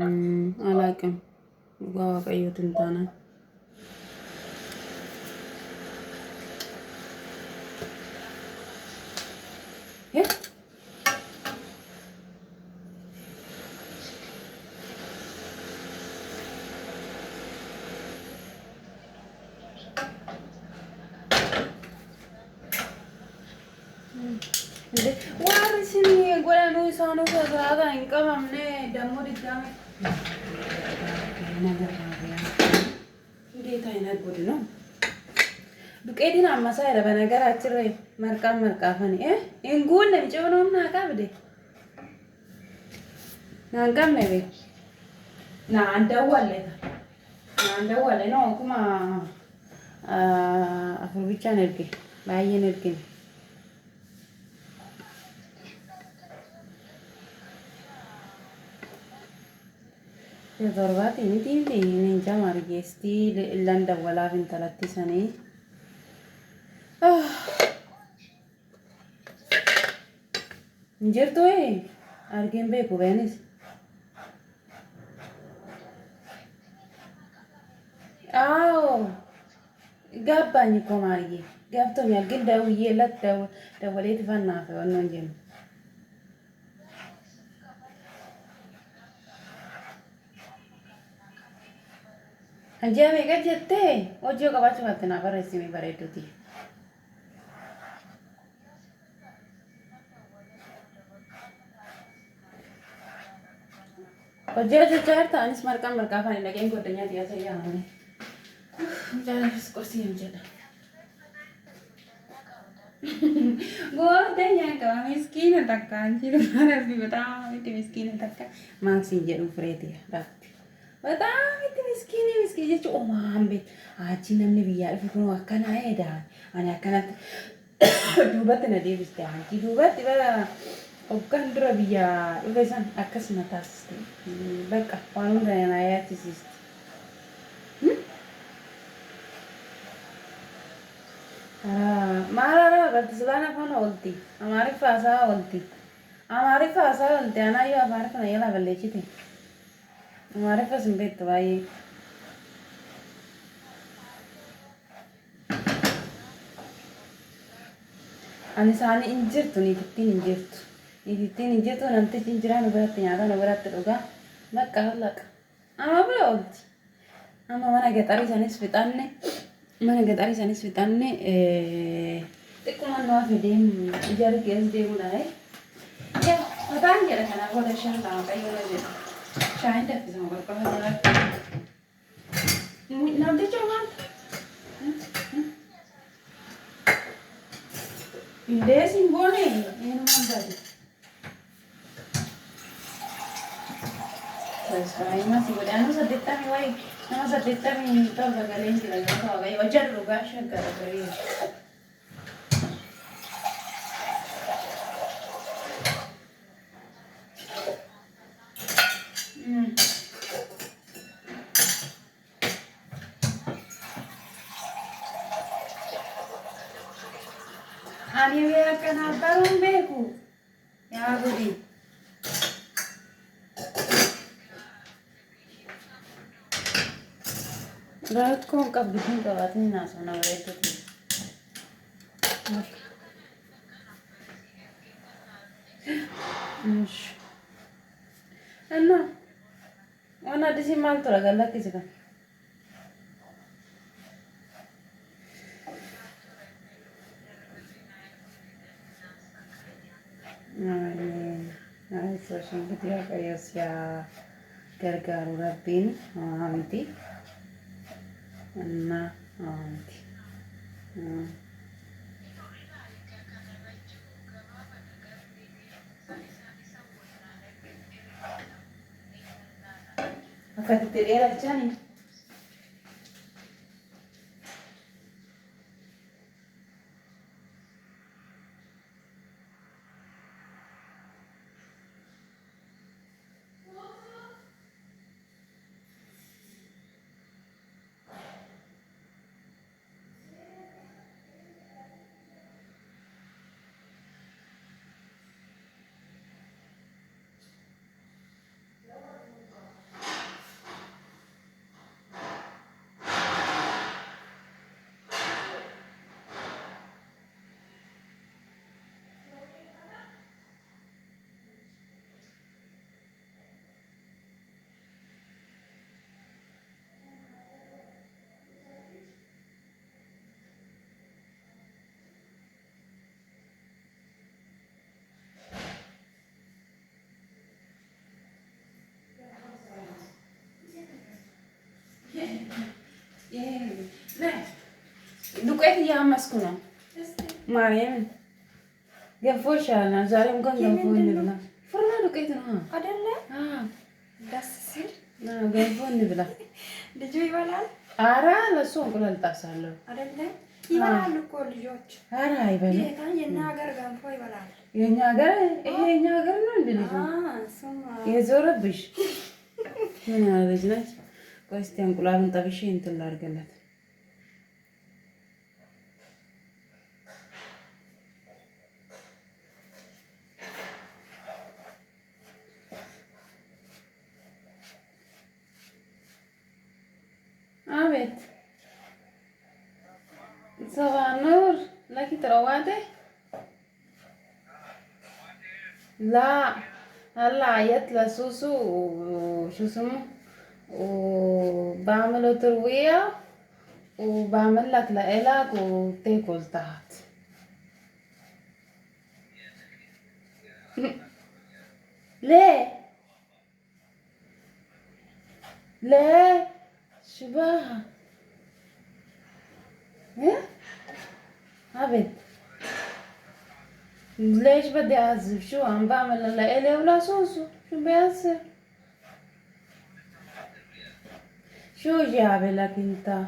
አላውቅም። ቀዩት እንታና ዋርስኒ ጎላኑ ሳኑ ሰራታ እንቀማምነ ደሞ ድጋሜ ነገር እንዴት አይነት ጉድ ነው? ዱቄትን አማሳይ በነገራችን ላይ መርቃፈን እንጉን ለምጨውነውና አቃብደ ናንቀም ነቤ ናንደወለ ነው ኩማ አፍር ብቻ ነርጌ ባየ ነርጌ የዞርባት እንዴ እንጃ ማርጌስቲ ለንደወላ ፍንተለቲ ሰኔ እንጀርቶ አርጌን ቤኩ በኔስ አዎ ገባኝ እኮ ማርዬ ገብቶኛል። ግን ደውዬለት ደወሌ ትፈናፈ ነው እንጂ ነው አንጀሜ ገጀቴ ወጆ ቀባች ማተና ፈረሲሚ በሬዱቲ ወጆ ጀቻርታ አንስ መርቃፋን ለቀን ጎደኛ ያሰያ ነው ጃለስ ቆርሲ እንጀዳ ጎደኛ ጋ ምስኪን ተካ አንቺ ለማረፍ በጣም ምስኪን ተካ ማክስ እንጀዱ ፍሬት ያ በጣም ምስኪን ጀቹ ኦማን ቤት አቺ ነምኒ ብያ ፍኩኑ አከና ሄዳ አኔ አከናት ዱበት ነዴብስቲ አንቺ ዱበት በላ ኦካን ድረ ብያ ዱበሳን አከስመታስ በቃ ዋኑ ደና ያቲሲስ ማራራ በትዝባና ሆነ ወልቲ አማሪፋ ወልቲ አናዮ አማሪፋ ነየላ በለቺቲ አማሪፋ ስንቤት ባይ አኒሳኒ እንጅርቱ ኒቲቲን እንጅርቱ ነምቲ እንጅራ ንብረት ኛታ ንብረት ዱጋ በቃ አለቀ አማ ብለ ወልቲ አማ ማና ገጠሪ ሰኒስ ፍጣኔ mana gadari sanis fitanne tikuma no afedem jar ges de unai ya patan jara kana bola shan ta kai bola je shain da fisa ko ko jara nam de choma inde simbone enu mandadi sai ma si godano sadetta mi vai nama sadetta mi to bagalenti la to gai wajar ruga shankar bari ani ve kana tarun beku ya gudi रात को कब बिजली का बात नहीं ना सोना रहे तो है ना वो ना डिसी माल तो लगा लग किसी का सोशल मीडिया का यस्या gargaaru rabbiin miti እና miti akkatti dheerachani ዱቄት እያመስኩ ነው። ማርያምን ገንፎ ይሻላል። ዛሬ እንኳን ገንፎ እንብላ። ፍርኖ ዱቄት ነው አይደለ? ደስ ሲል ገንፎ እንብላ። ልጁ ይበላል። ኧረ ለእሱ እንቁላል እጠብሳለሁ አይደለ? ይበላሉ እኮ ልጆች። ኧረ አይበላም። የእኛ ሀገር ገንፎ ይበላል። የእኛ ሀገር ይሄ የእኛ ሀገር ነው እንደ ልጁ የዞረብሽ ምን ያለች ነች? ቆይ እስኪ እንቁላሉን ጠብሼ እንትን ላድርግለት። አቤት صباح النور لك ترواتي لا هلا عيطت لسوسو وشو اسمه وبعمله تروية وبعمل لك لإلك وتاكل تحت ليه ليه شباها ايه عبد ليش بدي أعذب شو عم بعمل لإلي ولا سوسو شو بيصير شو جابي لك انت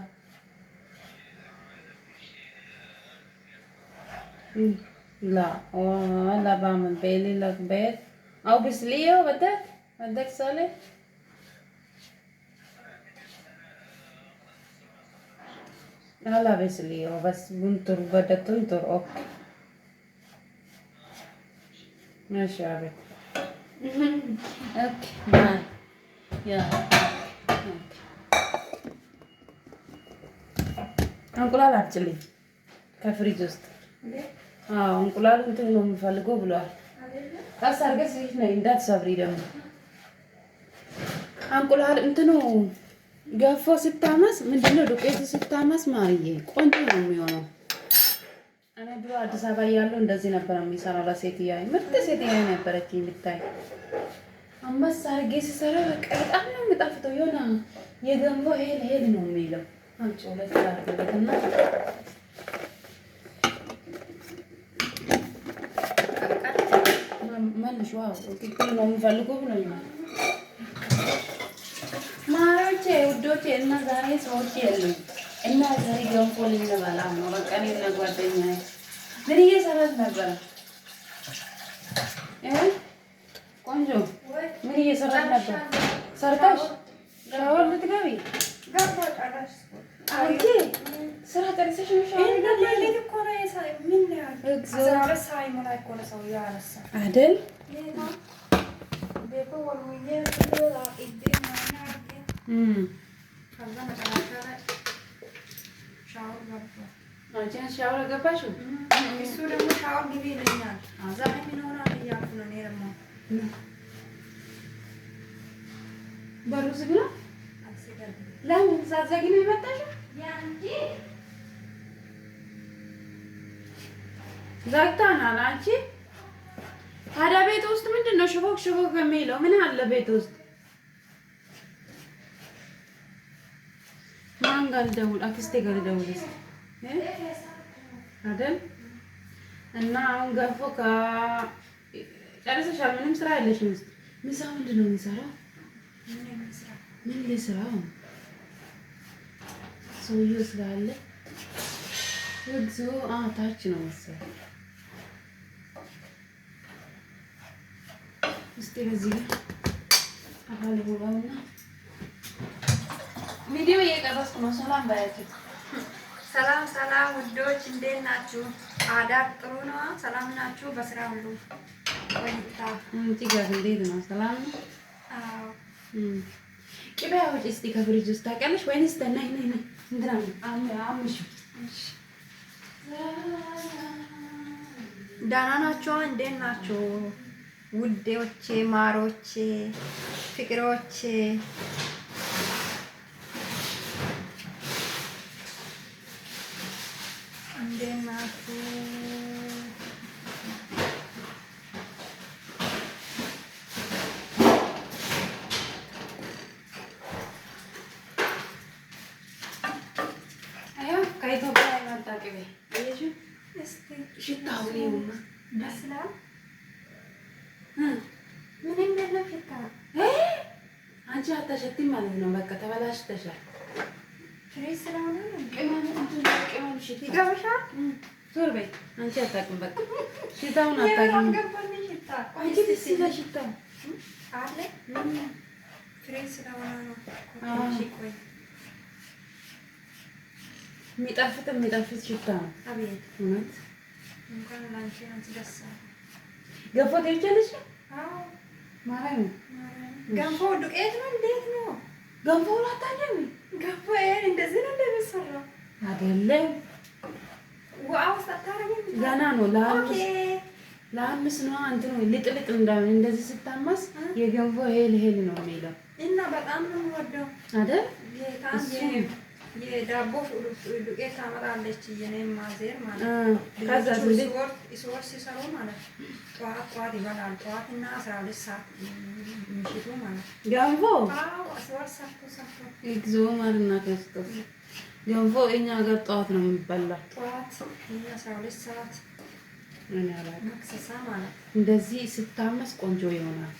لا ولا بعمل بيلي لك بيت أو بسليه بدك صالح هلا بسليه بس بنطر بدك تنطر اوكي ماشي يا بنت اوكي باي يلا እንቁላል አጭልኝ ከፍሪጅ ውስጥ እንቁላሉ እንትን ነው የምፈልገው ብሏል። ቀስ አድርገሽ ይህ ነው እንዳትሰብሪ ደግሞ እንቁላል እንትኑ ገፎ ስታመስ ምንድነው ዱቄቱ ስታመስ ማርዬ ቆንጆ ነው የሚሆነው። እኔ ድሮ አዲስ አበባ እያለሁ እንደዚህ ነበር የሚሰራው ለሴትያ ምርጥ ሴትያ ነበረች ብታይ። አመስ አድርጌ ስሰራ በቃ በጣም ነው የሚጣፍጠው። የሆነ የገንፎ ሄል ነው የሚለው። አንቺ ሁለት አድርገትና መልሽ ዋው ትክክል ነው የምፈልገው ብሎኛል። ማሮቼ ውዶቼ እና ዛሬ ሰዎች የሉም እና ዛሬ ገንፎ ልንበላ ነው። በቃ እኔና ጓደኛዬ ምን እየሰራች ነበረ? ቆንጆ ምን እየሰራች ነበር? ሰርታሽ ሻወር ልትገቢ አንቺ ስራ ጨርሰሽ ነው ሻወር ልትገቢ እኮ ነው ምን ያህል ሳይሞላ እኮ ነው ሰው ያነሳ አይደል? ቤኮ ወልውዬ ትላ ሻወር ገባሽው? እሱ ደግሞ ሻወር ግቢ ይለኛል። ዛሬ ምን ሆኗል እያልኩ ነው። እኔ ደግሞ በሩ ዝግ ነው። ለምን ሳትዘጊ ነው የመጣሽው? ዘግተናል። አንቺ ታዲያ ቤት ውስጥ ምንድን ነው ሽቦክ የሚለው? ምን አለ ቤት ውስጥ? ማን ጋር ልደውል? አክስቴ ጋር ልደውል እስኪ አይደል? እና አሁን ገንፎ ጨርሰሻል? ምንም ስራ የለሽም? ምሳ ምንድን ነው የሚሰራው? ምን ልስራው? ሰውዬው ስላለ እግዚኦ ታች ነው መሰለኝ። እስቲ በዚህ አባል ቦታውና ቪዲዮ እየቀረጽኩ ነው። ሰላም ባያችሁ። ሰላም ውዶች እንዴት ናችሁ? አዳር ጥሩ ነው? ሰላም ናችሁ? በስራ ሁሉ ቆይታ እንዴ ጋር እንዴት ነው? ሰላም ነው? አዎ። ቅቤ አውጪ እስቲ ከፍሪጅ ውስጥ ታውቂያለሽ ወይንስ ነይ እንትና አምሽ? ደህና ናችሁ? እንዴት ናችሁ? ውዴዎቼ፣ ማሮቼ፣ ፍቅሮቼ እንዴት ናችሁ? ከኢትዮጵያ የመጣ ቅቤ አየሽው? እስቲ ሽታው ነው ደስ ይላል። ምንም የለም ሽታ። አንቺ አታሸትም ማለት ነው። በቃ ተበላሽተሻል። ፍሬሽ ስለሆነ ቅመም ቅመም ሽታ ይገባሻል። ዞር በይ አንቺ አታውቅም። በቃ ሽታውን አታውቅም። ገባኝ ሽታ አንቺ ደስ ይላል ሽታው አለ። ፍሬሽ ስለሆነ ነው። ቆይ የሚጣፍጥ ሽታ ነው። አቤት እውነት እንኳን ላንቺ አንቺ ደስ አለ። ገንፎ ትወጃለሽ? አዎ ማርያም ገንፎ ዱቄት ነው። እንዴት ነው ገንፎ አታውቂም? ገንፎ እንደዚህ ነው እንደሚሰራው አይደለም። ዋው ሳታረጊም ገና ነው። ለአምስት ነው እንትን ልጥልጥ እንዳይሆን እንደዚህ ስታማስ የገንፎ ሄል ነው የሚለው እና በጣም ነው የምወደው አይደል? የዳቦ ዱቄት ታመጣለች የኔም ማዘር ማለት ከዛ ስወር ሲሰሩ ማለት ጠዋት ይበላል። ጠዋትና 12 ሰዓት ምሽቱ ማለት ገንፎ ስወር ሰርቶ እግዚኦ ማርና ክርስቶስ ገንፎ እኛ ሀገር ጠዋት ነው የሚበላው። ጠዋት 12 ሰዓት መክሰሳ ማለት እንደዚህ ስታመስ ቆንጆ ይሆናል።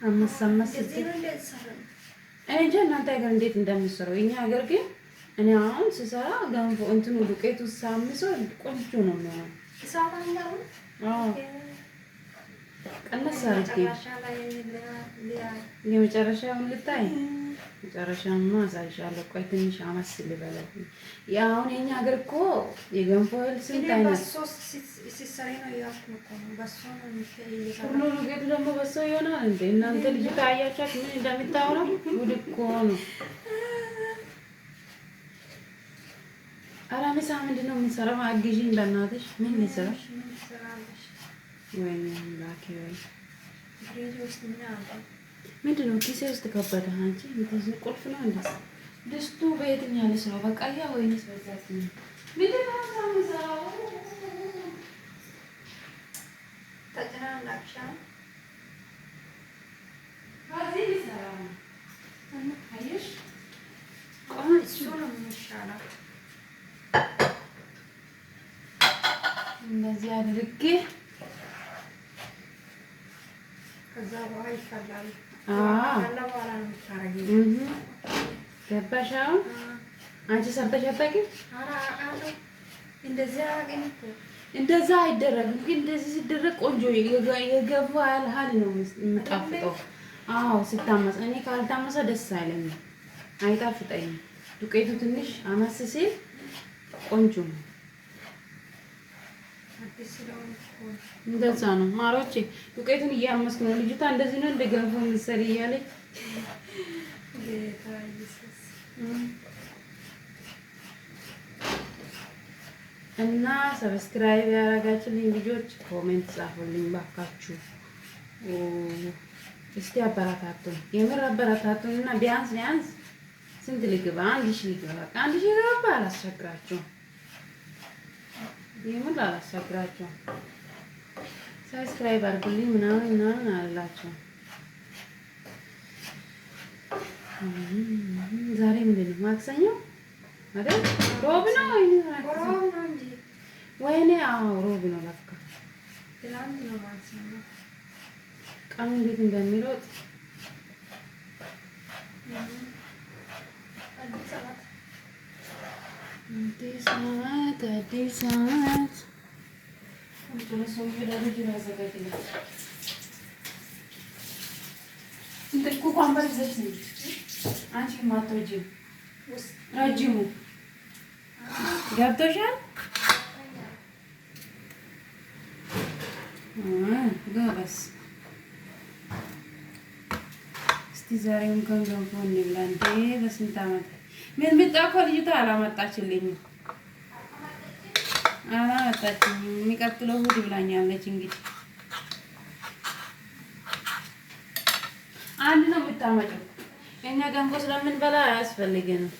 አመስ እዚህ ነው እንደዚህ እኔ እንጃ እናንተ ሀገር እንዴት እንደምትሰራው። እኛ ሀገር ግን እኔ አሁን ስሰራ ገንፎ እንትኑ ዱቄቱ ሳምሰው ቆንጆ ነው የሚሆነው። ቀነስ አድርጌ የመጨረሻውን ልታይ መጨረሻማ አሳይሻለሁ። ቆይ ትንሽ አመስ ልበለው። አሁን የኛ ሀገር እኮ የገንፎ እህል ስንት አይነት ሁሉ ዱቄቱ ደግሞ በሶ ይሆናል እንዴ! እናንተ ልጅቷ አያቻት ምን እንደምታወራው ጉድ እኮ ነው። ኧረ ምሳ ምንድን ነው የምንሰራው? አግዢኝ በእናትሽ። ምን ልሰራ? ወይኔ ላኪ ወይ ምንድን ነው ኪሴ ውስጥ ከበደ። አንቺ እንደዚህ ቁልፍ ነው እንዴ? ድስቱ በየትኛው ልስራው? በቃያ ወይንስ በዛት ነው? ምንድን ነው የምሰራው? ተጨናንቃሻ ከዚህ ልሰራ ነው። አየሽ ቆይ እሱ ነው የሚሻለው። እንደዚህ አድርጌ ከዛ በኋላ ይፈላል። ገባሽ? አሁን አንቺ ሰርተሽ አታውቂም? እንደዛ አይደረግም። ግን እንደዚህ ሲደረግ ቆንጆ የገባ ያህል ነው የምጣፍጠው። አዎ ስታመስ። እኔ ካልታመሰ ደስ አይለኝም፣ አይጣፍጠኝም። ዱቄቱ ትንሽ አመስ ሲል ቆንጆ ነው። እንደዛ ነው ማሮቼ። ዱቄቱን እያመስኩ ነው። ልጅቷ እንደዚህ ነው እንደ ገንፎ ምሰል እያለች እና ሰብስክራይብ ያደረጋችሁልኝ ልጆች ኮሜንት ጻፉልኝ ባካችሁ። እስቲ አበረታቱን፣ የምር አበረታቱን። እና ቢያንስ ስንት ልግባ? 1000 ልግባ። በቃ 1000 ገባ። አላስቸግራችሁም፣ የምር አላስቸግራችሁም። ሰብስክራይብ አድርጉልኝ ምናምን አላችሁ። ዛሬ ምንድን ነው? ማክሰኞ አይደል? ሮብ ነው ወይኔ? አዎ ሮብ ነው ለካ። ቀኑ እንዴት እንደሚሮጥ አዲስ ዓመት አንቺ ማትወጂው ረጅሙ ገብቶሻል? ጎበዝ። እስቲ ዛሬ እንኳን ገንፎ እንብላ። እንዴ በስንት ዓመት ምን ምጣ እኮ ልጅቷ አላመጣችልኝም። የሚቀጥለው እሑድ ብላኛለች። እንግዲህ አንድ ነው የምታመጪው። እኛ ገንፎ ስለምንበላ አያስፈልገንም።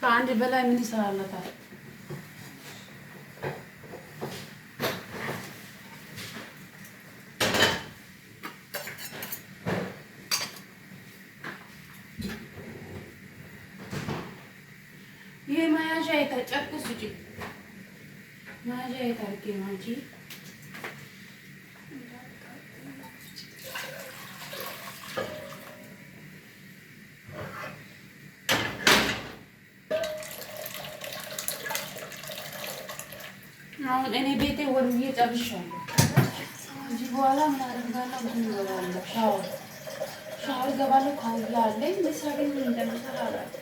ከአንድ በላይ ምን ይሰራለታል? የተጨቁስ ውጪ ማዣ የታርጌ ማጂ አሁን እኔ ቤቴ ወልዬ ጨርሻለሁ። እዚህ በኋላ ምን አደርጋለሁ? ምን እበላለሁ? ሻወር እገባለሁ። ካውያ አለኝ ለስራ ግን ምን እንደምሰራ አላውቅም።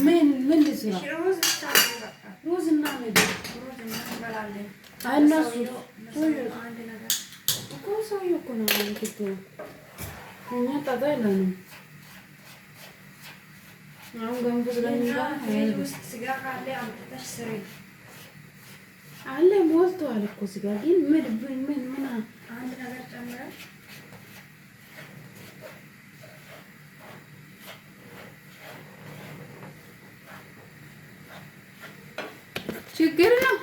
ምን ልስራ? ሩዝ እና ምግብ እነሱ እኮ ሰውዬው እኮ ነው እንግዲህ እኛ ጠጣ የለንም። አሁን ገንቦ ስለሚባል ስጋ ካለ አምጥተሽ ስሪ አለ ሞልቷል እኮ ስጋ ግን ምን አንድ ነገር ጨምረሽ ችግር ነው።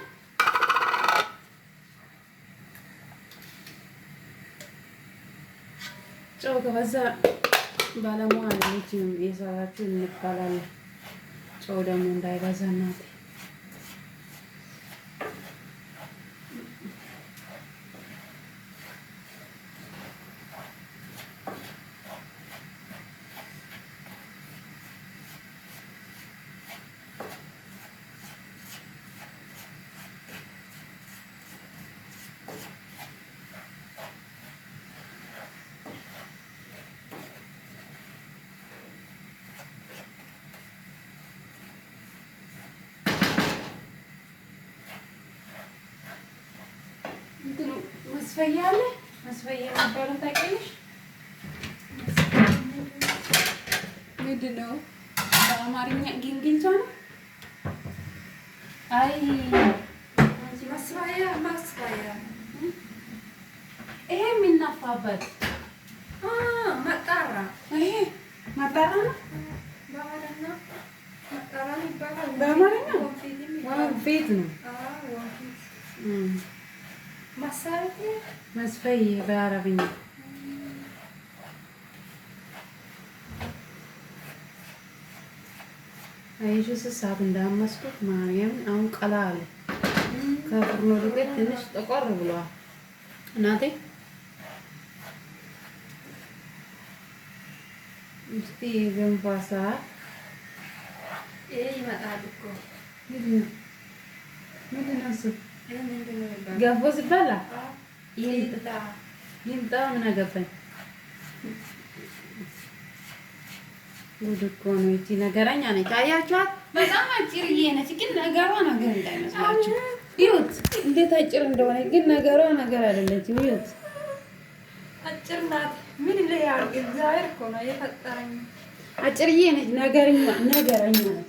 ጨው ከበዛ ባለሙያ አለች የሰራችሁ እንባላለን። ጨው ደግሞ እንዳይበዛ እናቴ መስፈያ አለ። መስፈያ የሚባለው ታውቂያለሽ? ምንድን ነው በአማርኛ? ግንግንቻ ነው። አይ መስፈያ ይሄ የሚናፋበት መጣራ ይሄ መጣራ ነው። በአማርኛ ወንፊት ነው። መስፈይ በአረብኛ አይሹ ስሳት እንዳመስኩት ማርያም አሁን ቀላ አለ። ከፍርኖ ዱቄት ትንሽ ጠቆር ብሏል እናቴ። እስቲ ገንፋሳ ይመጣል እኮ ምንድን ነው እሱ? ገንፎ ሲበላ ይምጣ ምን አገባኝ። ጉድ እኮ ነው። ይቺ ነገረኛ ነች። አያችኋት? በጣም አጭርዬ ነች፣ ግን ነገሯ ነገር እንዳይመስላችሁ። ይሁት እንዴት አጭር እንደሆነ ግን ነገሯ ነገር አይደለችም። ይሁት አጭር ናት። ምን ለያርግ እግዚአብሔር እኮ ነው የፈጠረኝ። አጭርዬ ነች፣ ነገረኛ ነች።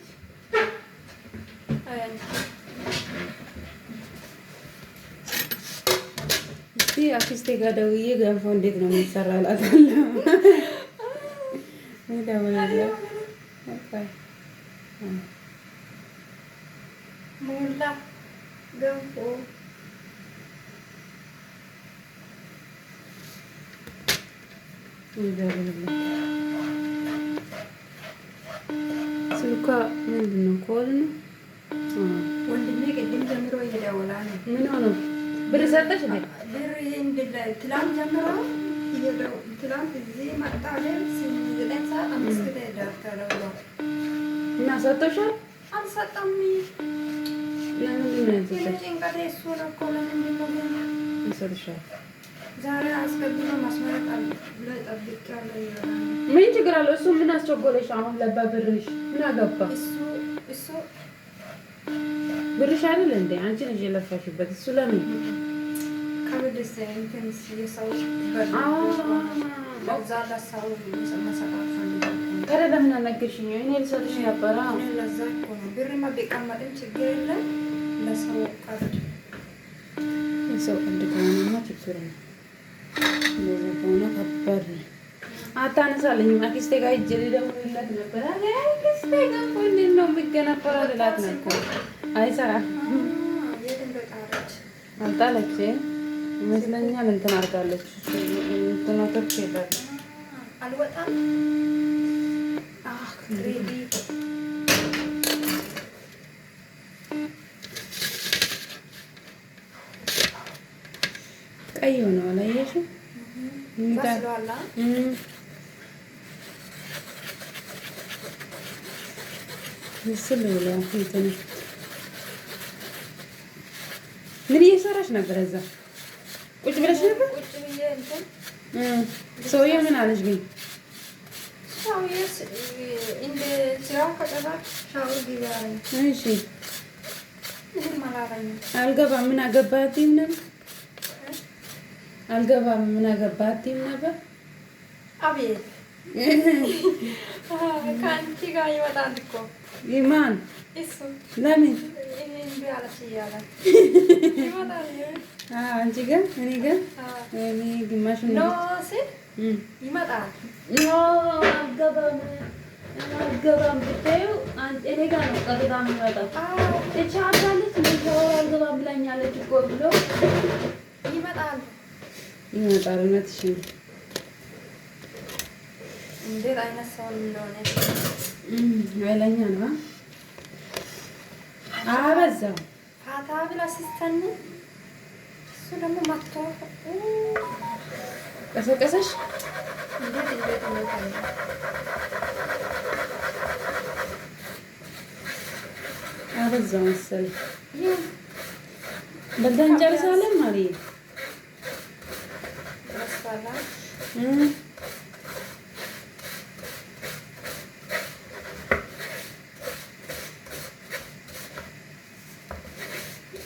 እስቲ አክስቴ ጋር ደውዬ ገንፎ እንዴት ነው የሚሰራ እላታለሁ። ሞላ ገንፎ ስልኳ ምንድን ነው? ኮል ነው። ወንድሜ ቅድም ጀምሮ እየደወለ ነው። ምን ሆኖ ብር ሰጠሽ? ብር ትላንት ጀምሮ ትላንት እዚህ መጣ። ዘጠኝ ሰዓት 5 ተደርተለው እና ሰጥቶሻል? አልሰጠም። ለምንድን ነው ያልሰጠሽ? ጭንቀቴ እሱ ነው እኮ። ለምንድን ነው ግን ይሰጥሻል? ዛሬ አስገብቶ ማስመረቅ ብሎ ጠብቄያለሁ ይላል። ምን ችግር አለው? እሱ ምን አስቸኮለሽ? አሁን ለበብርሽ ምን አገባ? እሱ ብርሽ አይደል እንዴ? አንቺ ነሽ የለፋሽበት። እሱ ለምን ከብድስ እንትን የሰው በዛ ለሰው መሰጣት ፈልጋለሁ። ታዲያ ለምን አልነገርሽኝ? እኔ ልሰጥሽ ነበረ። ለዛ እኮ ነው ብር ቢቀመጥም ችግር የለም። ለሰው ቀብድ የሰው ቀብድ ከሆነማ ችግር ነው። እንደዛ ከሆነ ከባድ ነው። አታነሳለኝም። አክስቴ ጋር ሂጅ ልደውልለት ነበር። አክስቴ ገንፎ እንዴት ነው የሚገነፈለው ልላት ነበር። አይሰራም። የት እንደጣለች አልጣለች ይመስለኛል። እንትን አድርጋለች። እንትን ትርፍ የለም። አልወጣም። ሬዲ ቀይ ሆነዋል። አየሽው? በስሏል። ምስል ብለው እንትን ምን እየሰራሽ ነበር? እዛ ቁጭ ብለሽ ነበር? ቁጭ ብዬ እንትን ሰውዬው ምን አለሽ? ግን ሰውዬው እንደ ስራው ከጨረስሽ ሻወር ግቢ አለኝ። እሺ ምንም አላለኝም። አልገባም። ምን አገባትም ነበር? አልገባም። ምን አገባትም ነበር? አቤት ከአንቺ ጋር ይመጣል እኮ ማን? እሱ ለምን እምቢ አለሽ እያለ ይመጣል። አንቺ ጋር እኔ ጋር እኔ ግማሽ ኖ ሲል ይመጣል። ኖ አልገባም ብታዪው እኔ ጋር ነው ቀጥታ የሚመጣው። እቻ አዳለች አልገባም ብላኛለች እኮ ብሎ ይመጣል። እውነትሽን ነው። እንዴት አይነት ሰው እንደሆነ ኃይለኛ ነው። አበዛው ፋታ ብላ ስትተኝ እሱ ደግሞ መጥቶ ቀሰቀሰሽ። እንዴት አበዛው መሰለኝ። በልተን እንጨርሳለን ማለት ነው።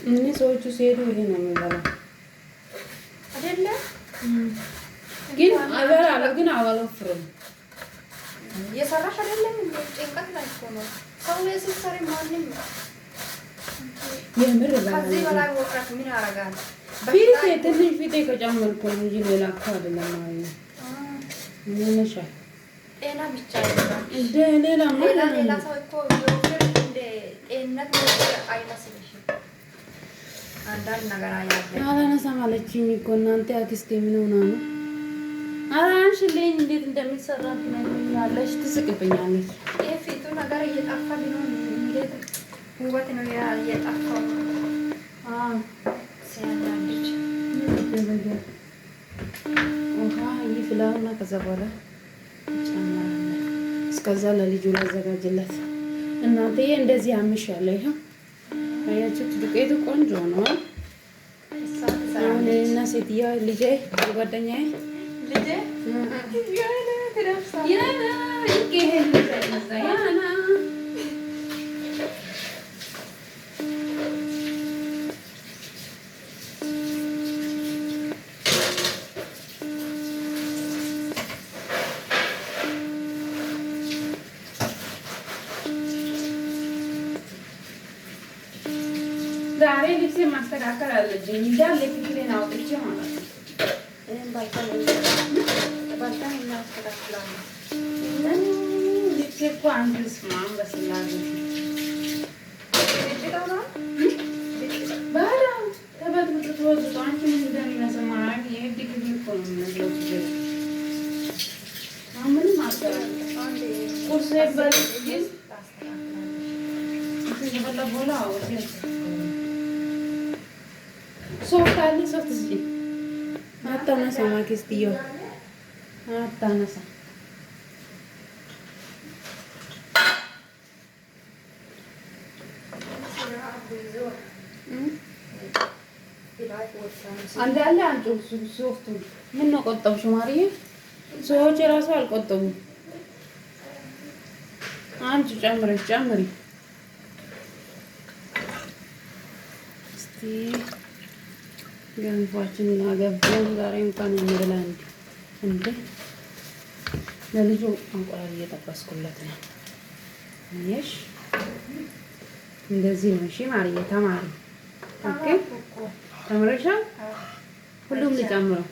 እኔ ሰዎቹ ሲሄዱ ይሄ ነው የሚበላው አይደለ? ግን እበላለሁ፣ ግን አልወፍርም። እየሰራሽ አይደለም እንዴ? ጭንቀት ላይ እኮ ነው ሰው ሲሰሪ ማንም የምር ከዚህ በላይ ወፍረት ምን ያደርጋል? ፊቴ ትንሽ ፊቴ ከጨመርኩ ነው እንጂ ሌላ እኮ አይደለም ማለት ነው። ምንሻል ጤና ብቻ አይደለም እንደ ሌላ ሰው እኮ የወፍር እንደ ጤንነት አይመስልሽም? አንዳንድ ነገር አያለ አላነሳም አለችኝ እኮ እናንተ አክስቴ ምን ሆና ነው? አላንሽልኝ እንዴት እንደሚሰራ ትነግሪኛለሽ፣ ትስቅብኛለች። የፊቱ ነገር እየጠፋ ቢሆን እንዴት ውበት ነው እየጠፋው። ሲያናድድ ውሃ ይፍላውና ከዛ በኋላ ይጨምራል። እስከዛ ለልጁ ላዘጋጅለት። እናንተዬ እንደዚህ አምሻለሁ። ይኸው አያችሁት? ዱቄቱ ቆንጆ ነው። አሁን እና ሴትዮዋ ልጄ ጓደኛዬ ልጄ ዛሬ ልብሴ ማስተካከል አለብኝ። እንዳለ ክፍሌን አውጥቼ ማለት ነው። ልብሴ እኮ አንድ ስማም በስላሴ ባዳው ተበጥብጦ ተወዝጦ አንቺ ምን እንደሚመስል ማለት የህግ ክፍል እኮ ነው የሚመስለው። አሁን ምንም አልሰራም። ቁርስ ይበል ግን በላ ሶፍት አለ። ሶፍት ስጪኝ። አታነሳ ማክስትዮ አታነሳ። አንዳለ አንቺ ሶፍቱን ምን ነው ቆጠብሽ ማርዬ? ሰዎች እራሱ አልቆጠቡም። አንቺ ጨምሪ እስቲ ገንፏችን እናገብረን። ዛሬ እንኳን እንብላ እንዴ! ለልጁ እንቁላል እየጠበስኩለት ነው። እሺ እንደዚህ ነው። እሺ ማርዬ ተማሪ። ኦኬ ተምረሻል? ሁሉም ልጨምረው።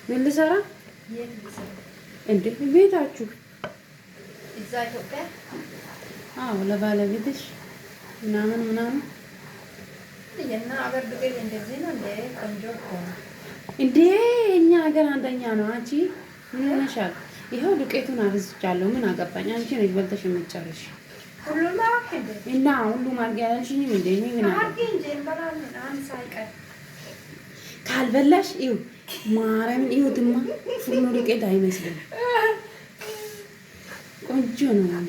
ምን ልሰራ እንዴ? ቤታችሁ እዛ ኢትዮጵያ? አዎ ለባለቤትሽ ምናምን የና አገር ዱቄት እንደዚህ ነው እንደ ቆንጆ እኮ ነው እንዴ! እኛ ሀገር አንደኛ ነው። አንቺ ምን ሆነሻል? ይኸው ዱቄቱን አብዝቻለሁ። ምን አገባኝ? አንቺ ነሽ በልተሽ የምትጨርሽ። ሁሉም አክንደ እና ሁሉም አድርጊ ያላልሽኝም እንዴ? እኔ ምን አድርጊ እንጂ እንበላለን። አንድ ሳይቀር ካልበላሽ ይኸው ማርያምን ይኸውትማ ፍርኖ ዱቄት አይመስልም። ቆንጆ ነው።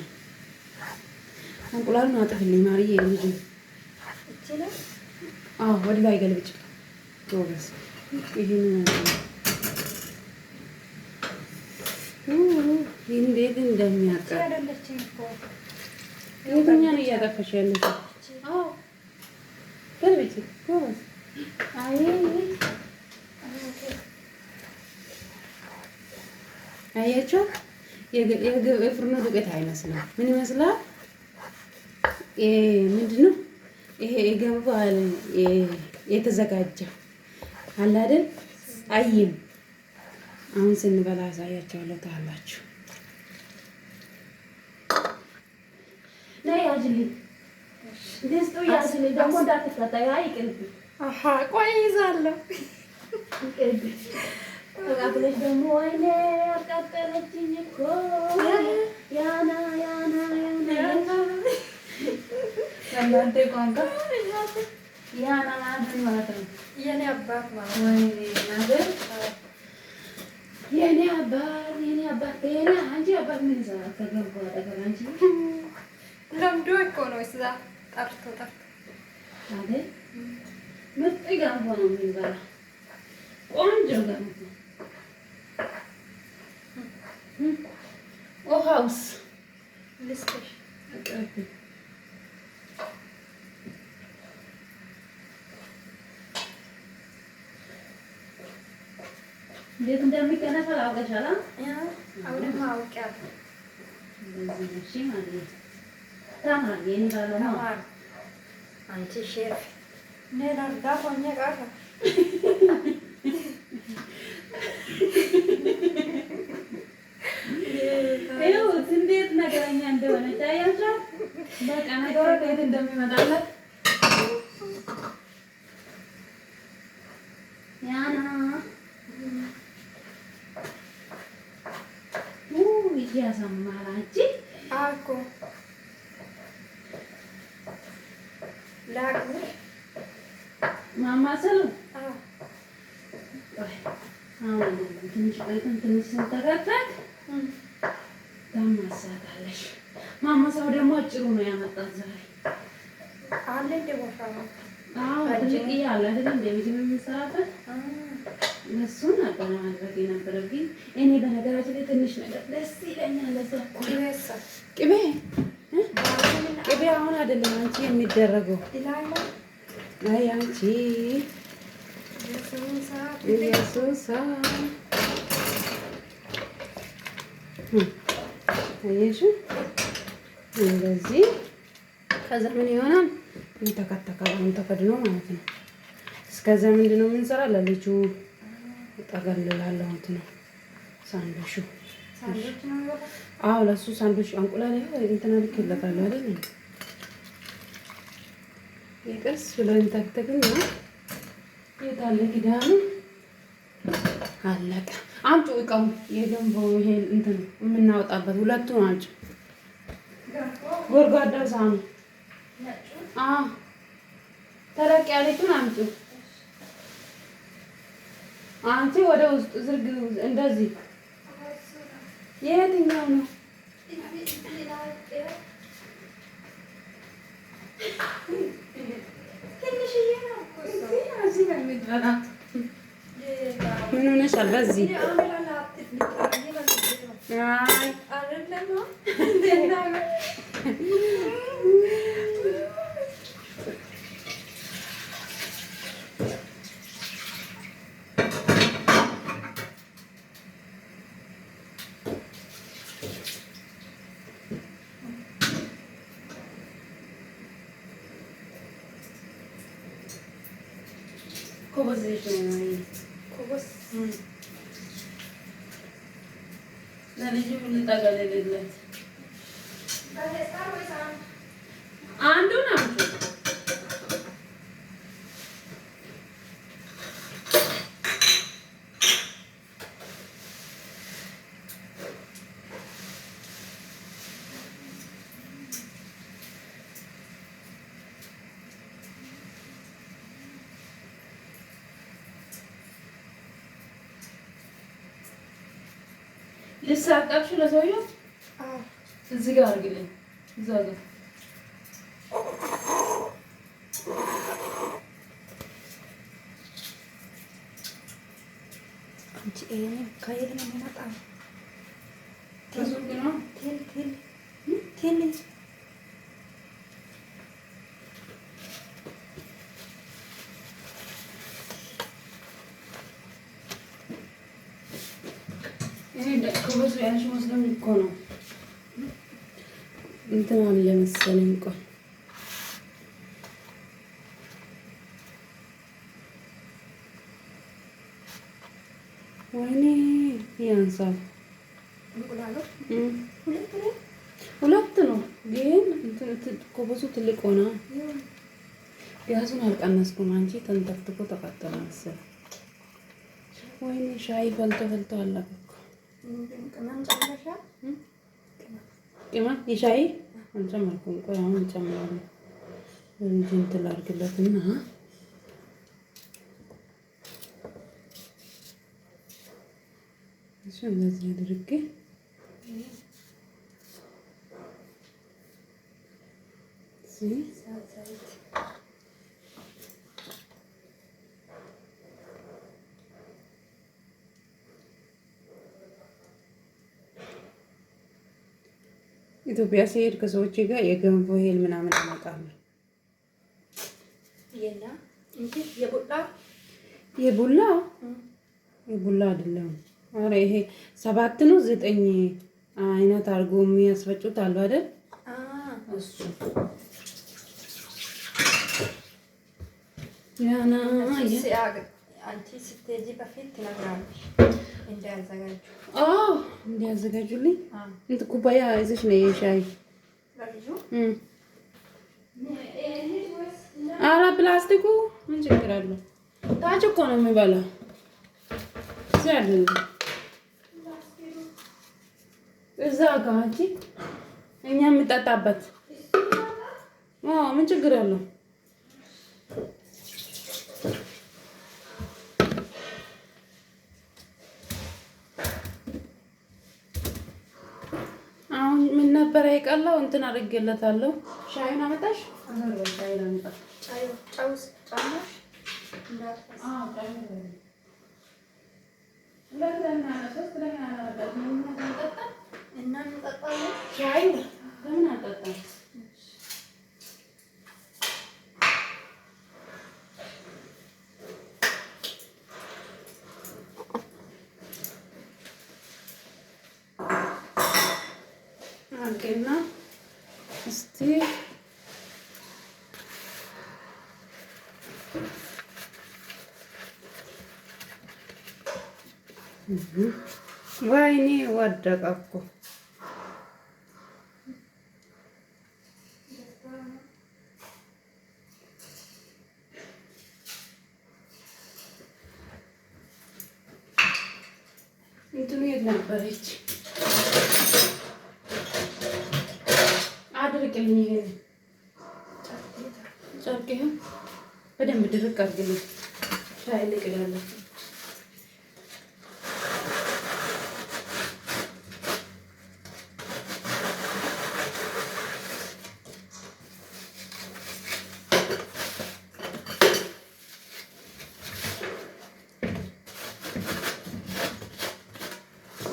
እንቁላሉን አጥፍልኝ ማርዬ። ልጅ ይችላል። አዎ ወደ ላይ ገልብጭ ጎበዝ። ይሄን እንዴት እንደሚያቀር ያደለችኝ እኮ የትኛውን እያጠፈሽ ያለሽ? አዎ ገልብጭ ጎበዝ። አይ አያችሁ የፍርኖ ዱቄት አይመስልም። ምን ይመስላል? ምንድን ነው ይሄ? የገንፎ የተዘጋጀ አለ አይደል? አይም አሁን ስንበላ አሳያቸዋለሁ። ታላችሁ ነይ ያጅልኝ ደስቱ ያዝልኝ። ደግሞ እንዳትፈታኝ። አይቅርብኝ። አሃ ቆይ ይዛለሁ። ይቅርብኝ። ተቃብለሽ ደግሞ ወይኔ አቃጠለችኝ እኮ ያና እናንተ ቋንቋ ያና ማለት ነው። የኔ አባት ማለት ነው። ወይኔ እናንተ የኔ አባት አንቺ አባት ምን ይሰራል? ከገንፎ አጠገብ አንቺ ለምዶ እኮ ነው እዛ ጠርቶ አይደል? ምርጥ ገንፎ ነው የሚበላ። ቆንጆ ገንፎ። ውሃውስ ልስጥሽ። እንዴት እንደሚቀነፈል አውቀሻል? አሁንም አውቄያለሁ። እንደዚህ እሺ ማለት ተማሪ እንዳለው አንቺ ሼፍ ነዳ ዳፎኛ ቀረ ይኸው እንዴት ነገረኛ እንደሆነ ታያችሁ። በቃ ነገሩ ከየት እንደሚመጣለት ያና ያሳምራል። አንቺ አልኩ ላግዝሽ ማማሰሉ አሁን ትንሽ ቆይተን ትንሽ ስንተጋታት ታማሳታለሽ። ማማሳው ደግሞ አጭሩ ነው ያመጣት ዛሬ አለ እንደ ወፍራም። አዎ ትልቅ ያለ አይደል እንደ ቤት የምንሰራበት እሱን ነበር ማድረግ የነበረብኝ። እኔ በነገራችን ላይ ትንሽ ነገር ደስ ይለኛል። ለዛ ቅቤ አሁን አይደለም አንቺ የሚደረገው። አይ አንቺ ኢየሱስ አየሽ እንደዚህ። ከዛ ምን ይሆናል? እንተከተካል። አሁን ተከድኖ ማለት ነው። እስከዛ ምንድን ነው የምንሰራ? ለልጁ ጠገልላለሁ እንትን ነው ሳንዱቹ። አዎ ለሱ ሳንዱች እንቁላል እንትን ልኬለታለሁ አይደል? የቀስ ብለን ተክተክና የታለ ኪዳኑ አለቀ። አምጪ እቃው የገንፎ ይሄ እንትን የምናወጣበት ሁለቱን አምጪ። ጎድጓዳ ሳህኑ ተለቅ ያለችውን አምጪ። አንቺ ወደ ውስጥ ዝርግ እንደዚህ። የትኛው ነው? ምን ሆነሻል? በዚህ ኮበዝ ለልጁ ልጠቀልልለት አንዱን አምጪ ልሳቀፍሽ ለሰውዬው እዚህ ጋር አድርግልኝ። እዛ ጋር አንቺ ይሄን ከየት ነው የሚመጣው? ከሱቅ ነው። ቴል ይሄ ከበሱ ያንሽ መስሎኝ እኮ ነው። እንትን አለ መሰለኝ። ቆይ ወይኔ ያንሳል። ሁለት ነው ግን ከበሱ ትልቅ ሆነ። ጋዙን አልቀነስኩም። አንቺ ተንተክትኮ ተቃጠለ መሰለኝ። ወይኔ ሻይ ፈልቶ አለቀ እኮ። ቅመም የሻይ አልጨመርኩም። ቆይ አሁን እጨምራለሁ። እንትን ላድርግለትና እሱ እንደዚህ አድርጌ ኢትዮጵያ ሲሄድ ከሰዎች ጋር የገንፎ እህል ምናምን አመጣለሁ። የቡላ አይደለም። ኧረ ይሄ 7 ነው 9 አይነት አድርጎ የሚያስፈጩት አሉ አይደል? እሱ ያና አንቺ ስትሄጂ በፊት ትነግራለሽ እንዲያዘጋጁ። እንዲያዘጋጁልኝ እንትን ኩባያ ይዘሽ ነው የሻይ ኧረ ፕላስቲኩ ምን ችግር አለው? ታች እኮ ነው የሚበላው። እዚህ አይደለም እዛ ጋር አንቺ እኛ የምጠጣበት ምን ችግር አለው? አሁን ምን ነበር የቀላው? እንትን አድርጌለታለሁ። ሻዩን አመጣሽ? ሻዩን አመጣ። አድርጌና እስቲ ወይኔ ወደቀ እኮ። እንትኑ የት ነበረች? አድርቅልኝ። ይሄን ጨርቅ ይሄን በደንብ ድርቅ አድርግልኝ። ሻይ ልቅዳለሁ።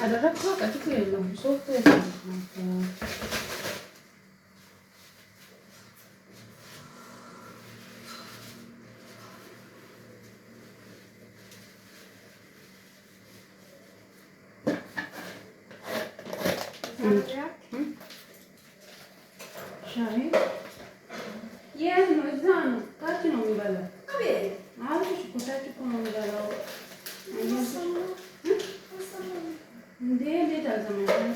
አደረግኩ። ቀጥታ የለውም ሶፍት ሻይ የት ነው? እዛ ነው። ታች ነው የሚበላው። አልኩሽ እኮ ታች እኮ ነው የሚበላው። እንዴት አልሰማሽም?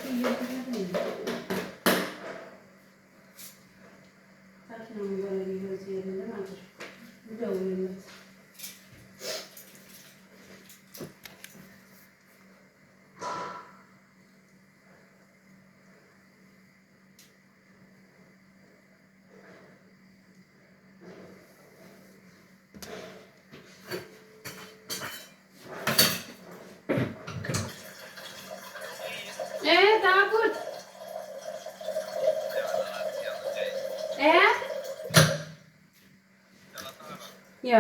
ታች ነው የሚበላው። እዚህ የለም አልኩሽ። ደውልለት። ያ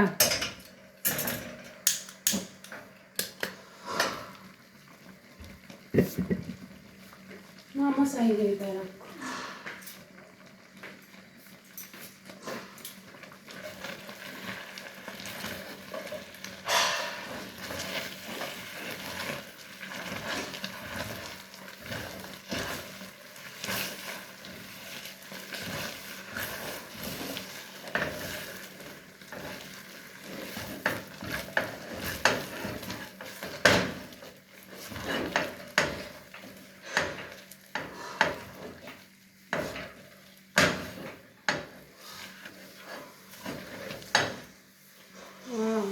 ማማሳይ ይባላል።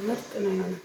ምርጥ ነው የሆነው።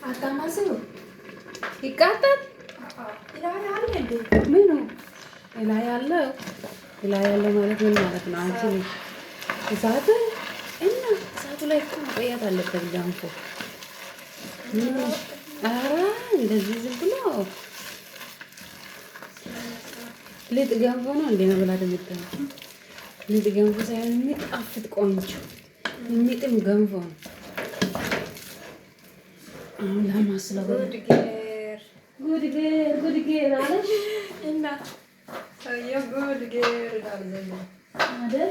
አታማስሉ ይቃጠል ምኑ ላይ ያለው ማለት ምን ማለት ነው? አንቺ እሳቱ እና እሳቱ ላይ እኮ መቆየት አለበት ገንፎ። ኧረ እንደዚህ ዝም ብሎ ሊጥ ገንፎ ነው እንደ መብላት የምትለው ሊጥ ገንፎ ሳይሆን የሚጣፍጥ ቆንጆ የሚጥም ገንፎ ነው። አሁን ለማስለው ጉድጌር አለሽ እና ሰውዬው ጉድጌር አይደል?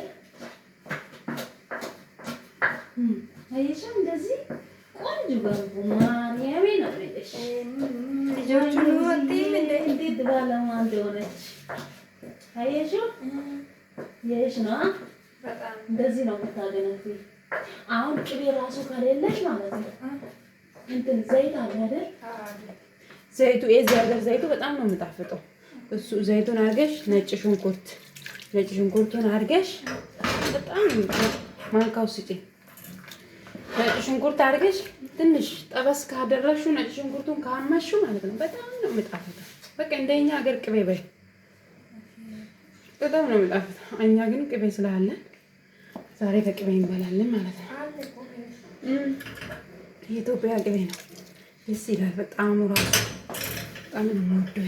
አየሽው እንደዚህ ቆንጆ ገንፎ ማርያምን ነው ልጅሽ ልጆቹን ወጥተን እንዴት ባለማ እንደሆነች አየሽው? የሽ ነው በጣም እንደዚህ ነው የምታገነፊው። አሁን ቅቤ ራሱ ከሌለሽ ማለት ነው እንትን ዘይት አለ አይደል? ዘይቱ የዚህ ሀገር ዘይቱ በጣም ነው የሚጣፍጠው። እሱ ዘይቱን አድርገሽ ነጭ ሽንኩርቱን አድርገሽ በጣም ማንካው ስጪ። ነጭ ሽንኩርት አድርገሽ ትንሽ ጠበስ ካደረግሽው ነጭ ሽንኩርቱን ካመሽው ማለት ነው በጣም ነው የሚጣፍጠው። በቃ እንደኛ ሀገር ቅቤ በይ በጣም ነው የሚጣፍጠው። እኛ ግን ቅቤ ስላለን ዛሬ በቅቤ እንበላለን ማለት ነው። የኢትዮጵያ ቅቤ ነው። ደስ ይላል በጣም ራሱ በጣም ነው የምወደው።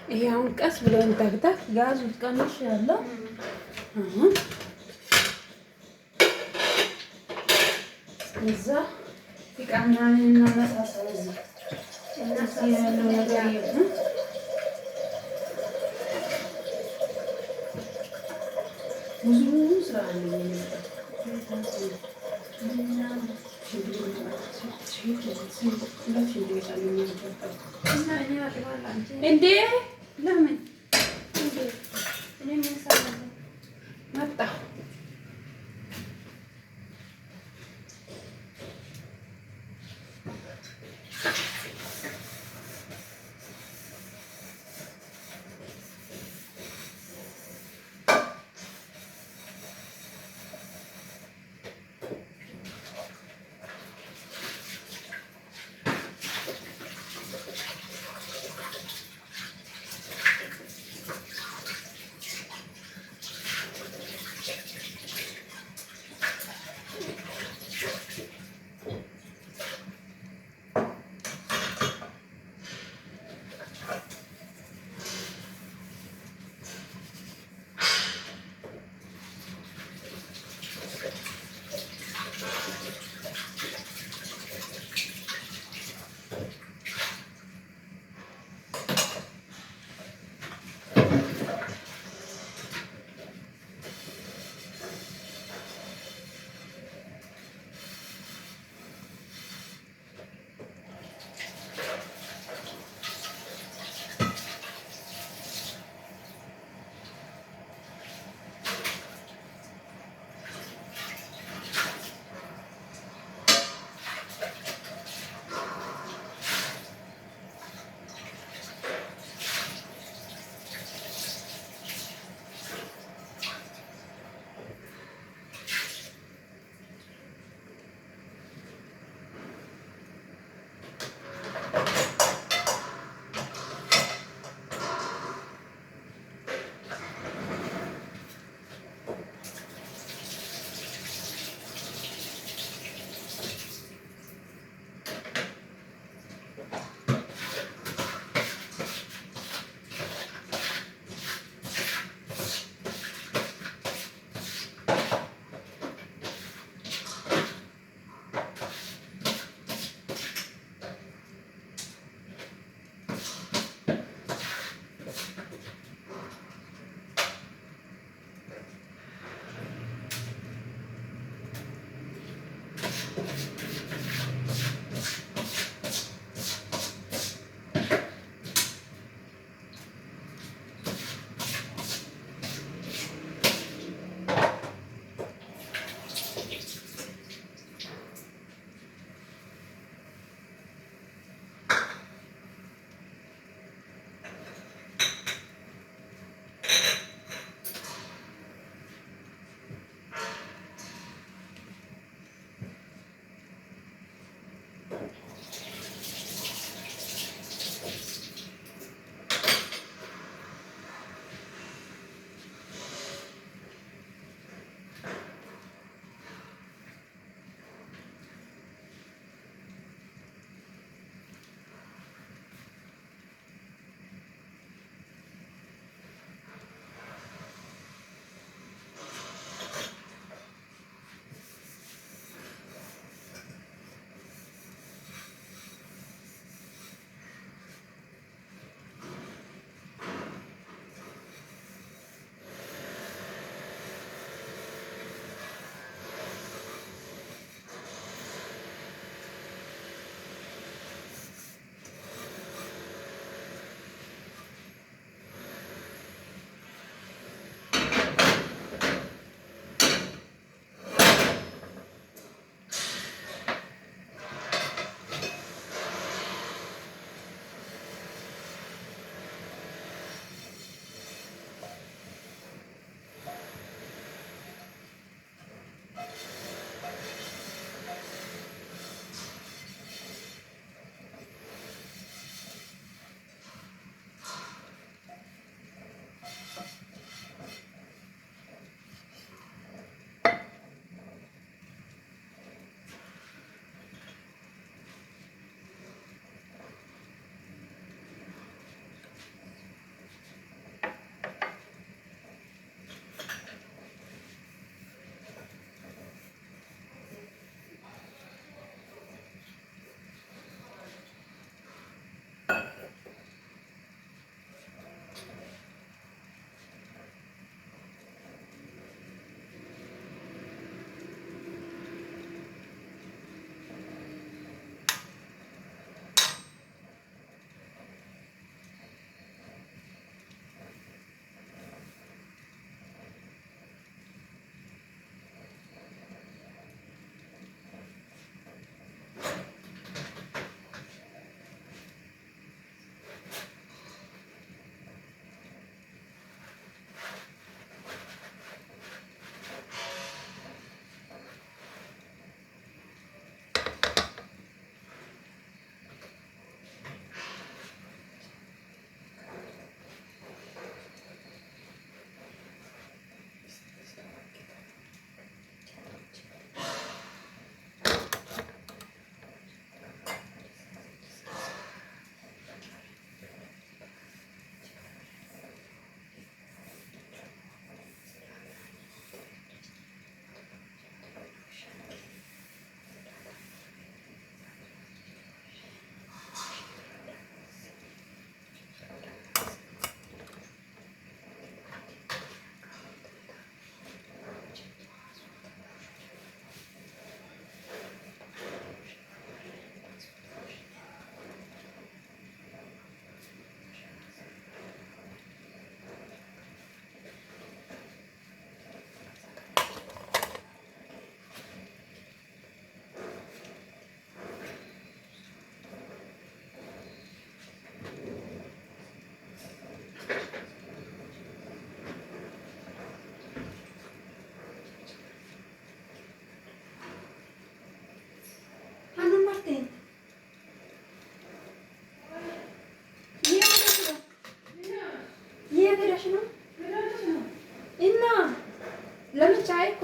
ይሄ አሁን ቀስ ብሎ እንታክታክ ጋዙ ቀንሽ ያለው እዛ ፊቃና እናመሳሰል እዚህ እነሱ ያለው ነገር የለም። ብዙ ስራ አለ እንዴ ለምን መጣ?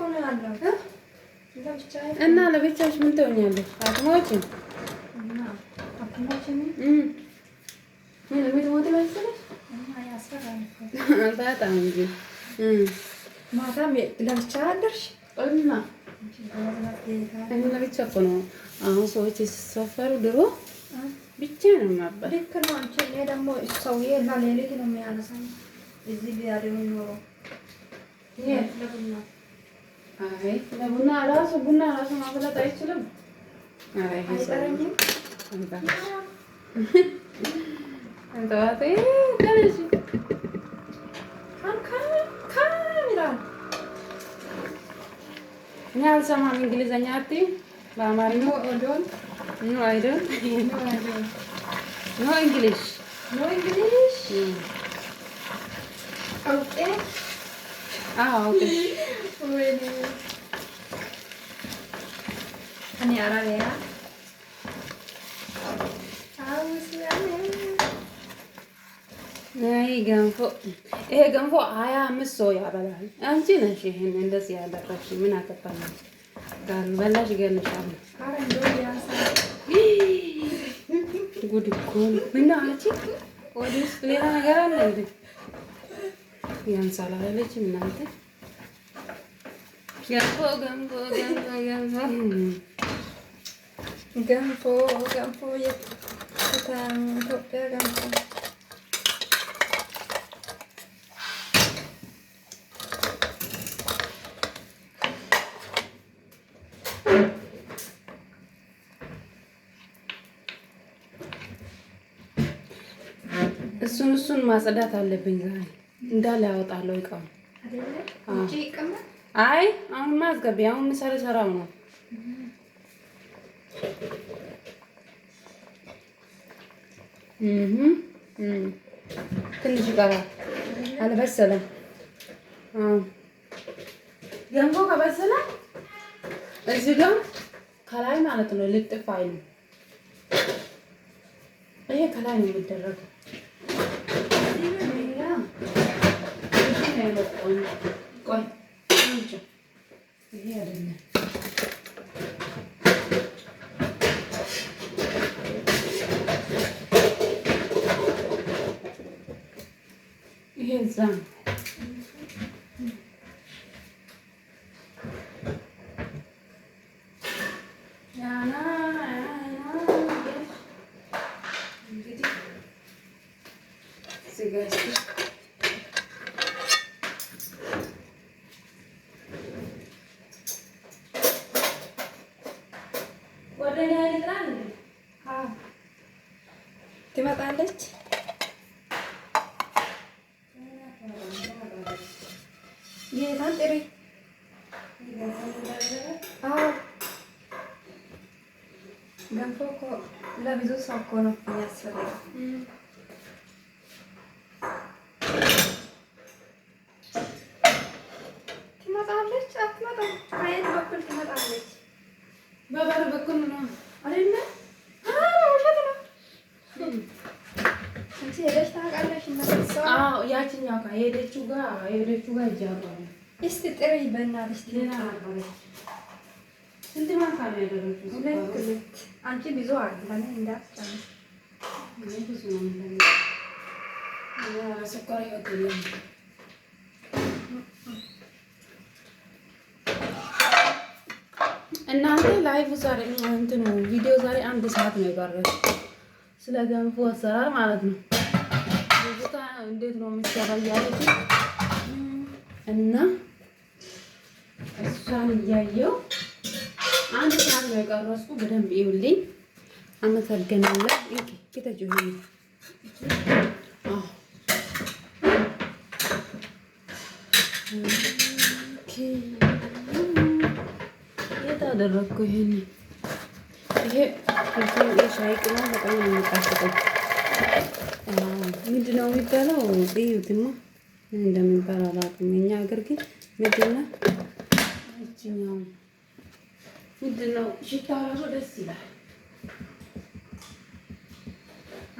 ነው ያለው እና ለብቻሽ ምን ትሆኛለሽ? አቅሞችን ምን የምትሞት መሰለሽ? በጣም እንጂ ማታም ለብቻ አደርሽ እና እኔ ለብቻ እኮ ነው። አሁን ሰዎች ሲሰፈሩ ድሮ ብቻ ነው የማባል። ልክ ነው አንቺ። እኔ ደግሞ ሰውዬ እና ሌሊት ነው የሚያነሳኝ እዚህ ቢያደሩ ኖሮ ለቡና አይ ለቡና ራሱ ቡና ራሱ ማፍላት አይችልም። አይ አይጠረኝም። አንተዋቴ ደረሽ ካሜራ እኔ አልሰማም። እንግሊዘኛ አትይ በአማርኛ ኦዶን ኖ አይደል ኖ እንግሊሽ አውቄ ኦኬ ወይኔ እኔ አራቢያ አይ ገንፎ ይሄ ገንፎ 25 ሰው ያበላል። አንቺ ነሽ ይሄን እንደዚህ ያደረግሽ። ምን አገባኝ? በላሽ እገልሻለሁ። ጉድ እኮ ነው። ምን አለች? ወዲህ ውስጥ ሌላ ነገር አለ እንዴ? ያንሳል አላለችም እናንተ? ገንፎ ገንፎ ገንፎ ገንፎ ገንፎ የኢትዮጵያ ገንፎ እሱን ማጽዳት አለብኝ ዛሬ እንዳለ ያወጣለሁ እቃው አይደለ? እንጂ ይቀመጥ። አይ አሁን ማስገቢ አሁን ሰራው ነው። ትንሽ ይቀራል። አልበሰለም። ገንፎ ከበሰለ እዚህ ጋር ከላይ ማለት ነው ልጥፍ አይልም። ይሄ ከላይ ነው የሚደረገው። ቆይ ይሄ አይደለም። ይሄ እዛ ነው። ትመጣለች። ጌታን ጥሪ። ገንፎ እኮ ለብዙ ሰው እኮ ነው የሚያስፈልገው። ትመጣለች። አትመጣም? በየት በኩል ትመጣለች? በበር በኩል ነው አይደለ? ውሸት ነው። አንቺ ሄደሽ ታውቃለሽ? አዎ ያችኛው ጋር የሄደችው ጋር እጃለሁ። እስቲ ጥሪ በእናትሽ። ሌላ ነበረች። ስንት ማንካ ነው ያደረግሽው? ሁለት። አንቺ ብዙ አለ እንዳትጨምሪ። ብዙ ነው ማለት ነው። ስኳር ይወጣል። እናንተ ላይቭ ዛሬ እንትኑ ቪዲዮ ዛሬ 1 ሰዓት ነው የቀረው። ስለ ገንፎ አሰራር ማለት ነው። ብዙታ እንዴት ነው የሚሰራው ያለች እና እሷን እያየው 1 ሰዓት ነው የቀረስኩ። በደንብ ይውልኝ። አመሰግናለሁ። እሺ ከተጆ አደረኩ። ይሄ የሻይ ቅመም በጣም ነው የሚጣፍጠው። ምንድን ነው የሚባለው? እዩትማ ምን እንደሚባል አላውቅም። እኛ ሀገር ግን ምንድን ነው እችኛው ምንድን ነው? ሽታው ራሱ ደስ ይላል።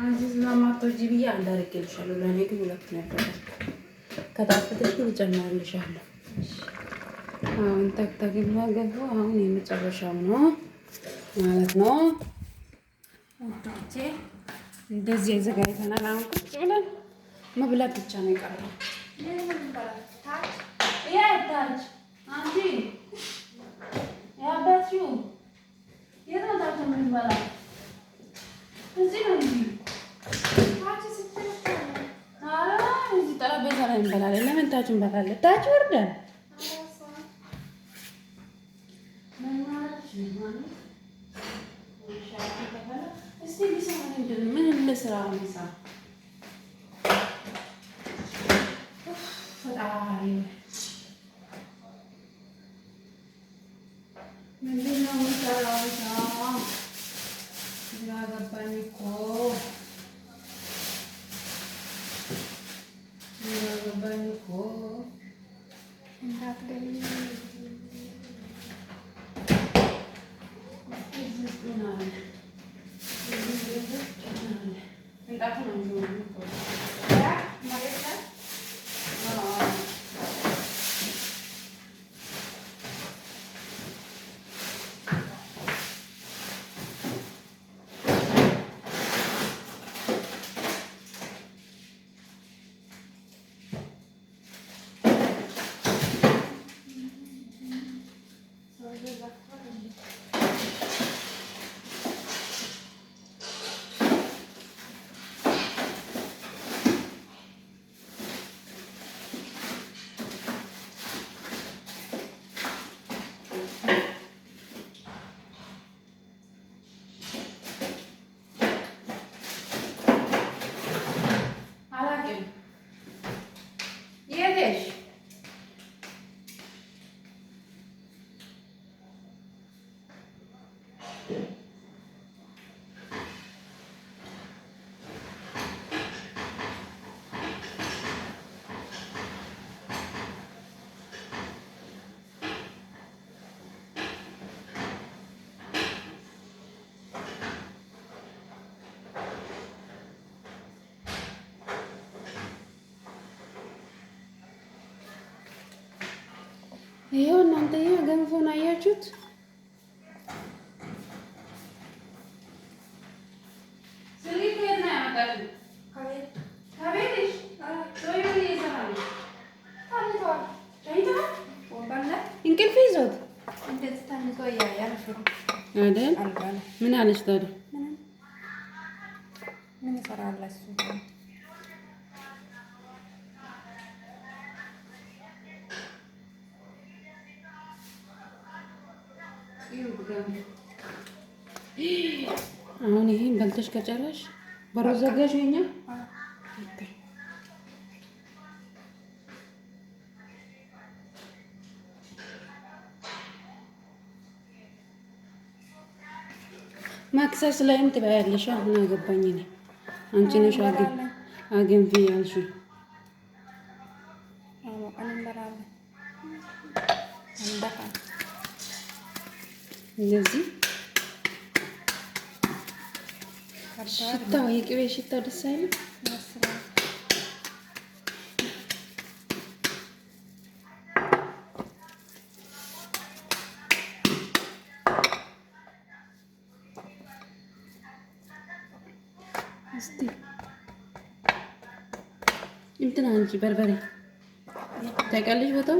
አንቺ ስለማትወጂ ብዬ አንድ አድርጌልሻለሁ። ለእኔ ግን 2 ነው ያደረኩት። ከጣፈጠሽ ግን እጨምርልሻለሁ። አሁን ተክተክ የሚያገቡ አሁን የመጨረሻው ነው ማለት ነው ውዶቼ። እንደዚህ አዘጋጅተናል። አሁን ቁጭ ብለን መብላት ብቻ ነው የቀረው። ታች አንቺ ያባችሁ የት መጣችሁ የምንበላ? እዚህ ነው እንጂ እዚህ ጠረጴዛ ላይ እንበላለን። ለምን ታች እንበላለን? ታች ወርደን ምን እንስራ? ምንድን ነው የምንሰራው? ግራ ገባኝ እኮ ይሄው እናንተ ገንፎን አያችሁት? እንቅልፍ ይዞት አይደል? ምን አለች ታዲያ? ምን ይሰራል እሱ? አሁን ይሄን በልተሽ ከጨረሽ በሮ ዘጋሽ የኛ ማክሰስ ላይም ትበያለሽ። አሁን አገባኝ እኔ አንቺ ነሽ አገንፊ ያልሽው። እንደዚህ ሽታው የቅቤ ሽታው ደስ አይልም? እስቲ እንትን አንቺ በርበሬ ታውቂያለሽ? በጣም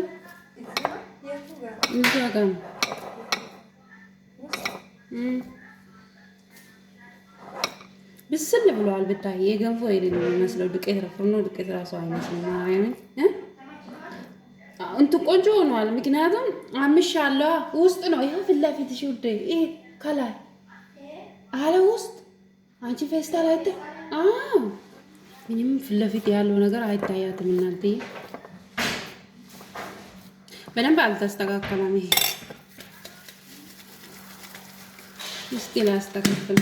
እንትን ጋር ነው ብስል ብለዋል። ብታይ የገንፎ አይደለም የሚመስለው፣ ዱቄት ፍርኖ ዱቄት ራሱ አይመስልም። ማርያምን እንትን ቆንጆ ሆኗል። ምክንያቱም አምሻለሁ ውስጥ ነው። ይሄ ፊት ለፊትሽ ውዴ፣ ይሄ ከላይ አለ ውስጥ አንቺ ፌስታል አይተ ምንም ፊት ለፊት ያለው ነገር አይታያትም። እናንተ በደንብ አልተስተካከለም። ይሄ እስቲ ላስተካክል።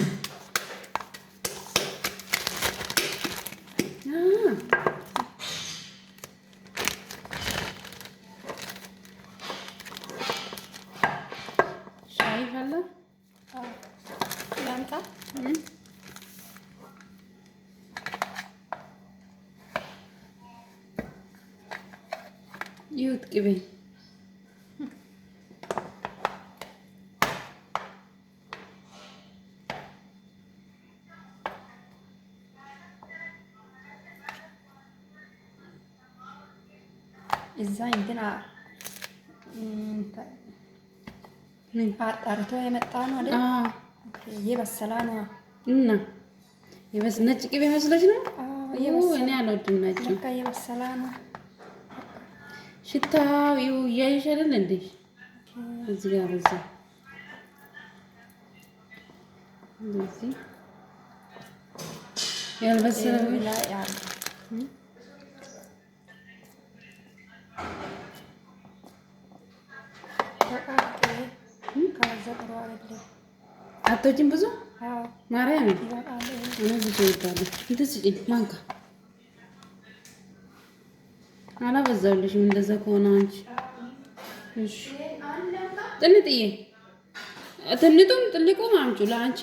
ሻይ ፈላ ላምጣ። ይሁት ቅቤ እዛ እንትና አጣርቶ የመጣ ነው አይደል? የበሰላ ነው እና ነጭ ቅቤ መስለሽ ነው? እኔ አልወድም ነጭ። በቃ የበሰላ ነው። ሽታው እያየሽ አይደል እንዴ? እዚህ ጋር በዛ እንደዚህ ያልበሰለ ላይ ያለ አቶችን ብዙ ማርያም እኔ ብዙ ይወዳሉ። እንትን ስጪኝ ማንካ አላበዛልሽም። እንደዛ ከሆነ አንቺ እሺ ጥንጥዬ ትንጡም ጥልቁም አምጪ ለአንቺ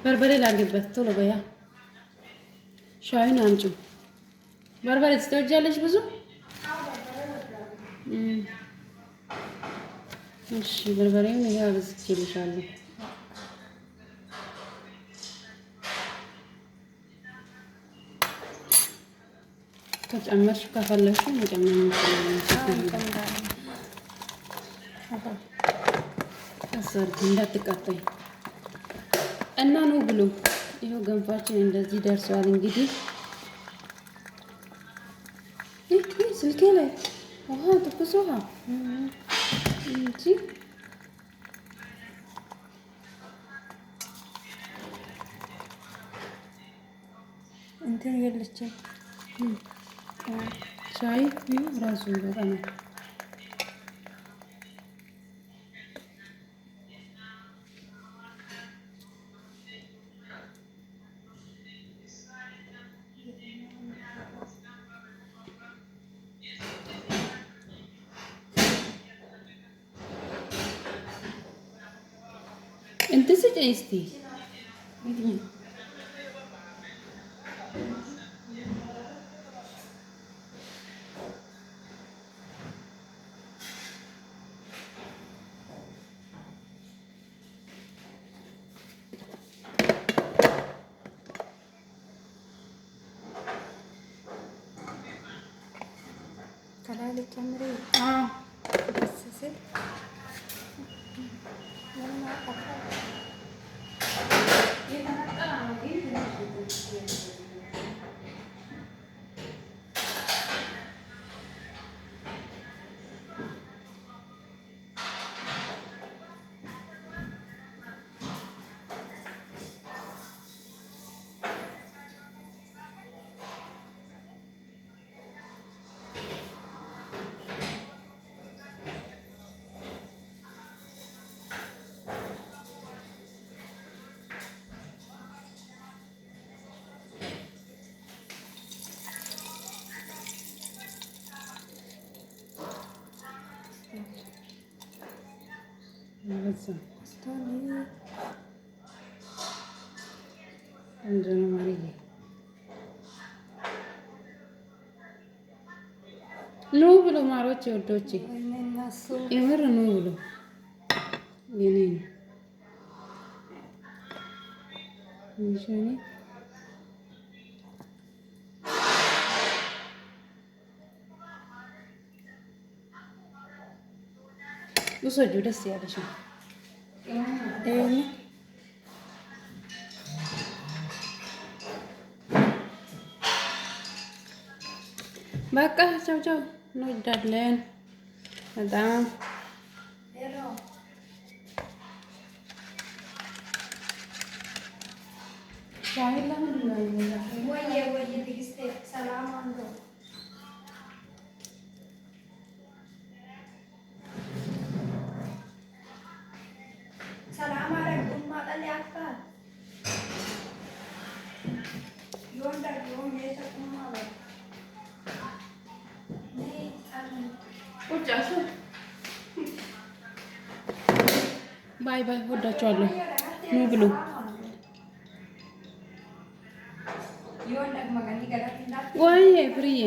በርበሬ ላድርግበት ቶሎ በያ ሻዩን አምጪ። በርበሬ ትወጃለሽ ብዙ? እሺ በርበሬውን ይሄ አብዝቼልሻለሁ። ከጨመርሽ ከፈለግሽ መጨመር እንችላለን። አሰርት እንዳትቃጠይ እና ነው ብሎ ይኸው ገንፋችን እንደዚህ ደርሷል። እንግዲህ ስልኬ ላይ ውሃ ትኩስ ውሃ እንጂ እንትን የለችም። ሻይ ራሱ በጣም እንትን ስጪኝ እስኪ ከላይ ልጨምሪ። ኑ ብሎ ማሮቼ ወዶቼ የምር ኑ ብሎ የኔ ነው እንጂ ውሰጁ ደስ ያለሽ ነው። በቃ ቻው ቻው። እንወዳለን በጣም ሻይ ለምን ነው ወይ ትግስት ሰላም አንዶ ሰላም አለይኩም ማጠል ያፋ ይወንዳ ይወን የተቁማ ማለት ባይ ባይ። ወዳችኋለሁ። ኑ ብሉ። ወይ ፍርዬ